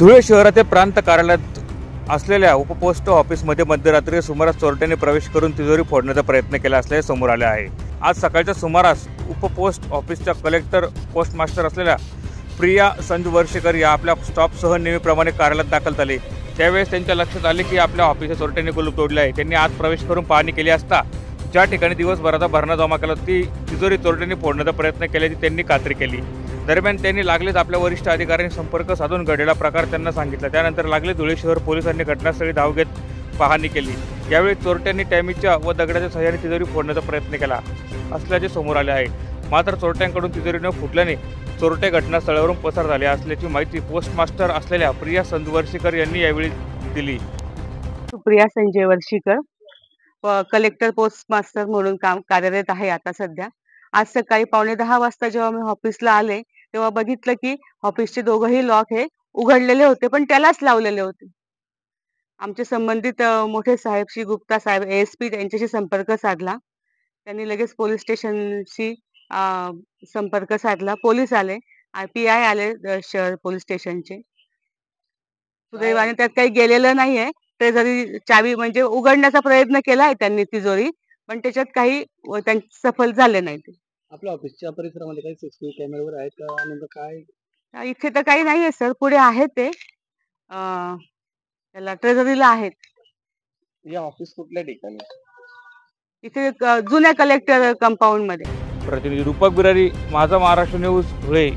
धुळे शहरातील प्रांत कार्यालयात असलेल्या उपपोस्ट ऑफिसमध्ये मध्यरात्री सुमारास चोरट्यांनी प्रवेश करून तिजोरी फोडण्याचा प्रयत्न केला असल्याचे समोर आले आहे। आज सकाळच्या सुमारास उपपोस्ट ऑफिसच्या कलेक्टर पोस्ट मास्टर असलेल्या प्रिया संजू वर्षेकर या आपल्या स्टाफसह नेहमीप्रमाणे कार्यालयात दाखल झाले। त्यावेळेस त्यांच्या लक्षात आले की आपल्या ऑफिसच्या चोरट्यांनी कुलूप तोडले आहे। त्यांनी आत प्रवेश करून पाहणी केली असता ज्या ठिकाणी दिवसभराचा भरणा जमा केला ती तिजोरी चोरट्यांनी फोडण्याचा प्रयत्न केल्याची त्यांनी खात्री केली। दरम्यान त्यांनी लागलेच आपल्या वरिष्ठ अधिकाऱ्यांनी संपर्क साधून घडलेला प्रकार त्यांना सांगितला। त्यानंतर लागले धुळे शहर पोलिसांनी घटनास्थळी धाव घेत पाहणी केली। यावेळी चोरट्यांनी टॅमीच्या व दगडाच्या सहाय्याने तिजोरी फोडण्याचा प्रयत्न केला असल्याचे समोर आले आहे। मात्र चोरट्यांकडून तिजोरी न फुटल्याने चोरटे घटनास्थळावरून पसार झाले असल्याची माहिती पोस्ट मास्टर असलेल्या प्रिया संजू वर्षेकर यांनी यावेळी दिली। Priya Sanjay Varshikar collector post master म्हणून कार्यरत आहे आता सध्या। आज सकाळी 9:45 वाजता जेव्हा मी ऑफिसला आले तेव्हा बघितलं की ऑफिसचे दोघंही लॉक हे उघडलेले होते, पण त्यालाच लावलेले होते। आमचे संबंधित मोठे साहेब श्री गुप्ता साहेब ASP त्यांच्याशी संपर्क साधला। त्यांनी लगेच पोलीस स्टेशनशी संपर्क साधला। पोलीस आले, PI आले शहर पोलीस स्टेशनचे। सुदैवाने त्यात काही गेलेलं नाहीये। ते जरी चावी म्हणजे उघडण्याचा प्रयत्न केलाय त्यांनी तिजोरी, पण त्याच्यात काही सफल झाले नाही ते। आपल्या ऑफिसच्या परिसरामध्ये काही CCTV कॅमेऱ्यावर आहेत का? नेमकं काय? इथे तर काही नाहीये सर, पुढे आहेत ते त्याला ट्रेझरीला आहेत। या ऑफिस कुठल्या ठिकाणी? इथे जुन्या कलेक्टर कंपाऊंड मध्ये। प्रतिनिधी रूपक बिरारी, माझा महाराष्ट्र न्यूज, धुळे।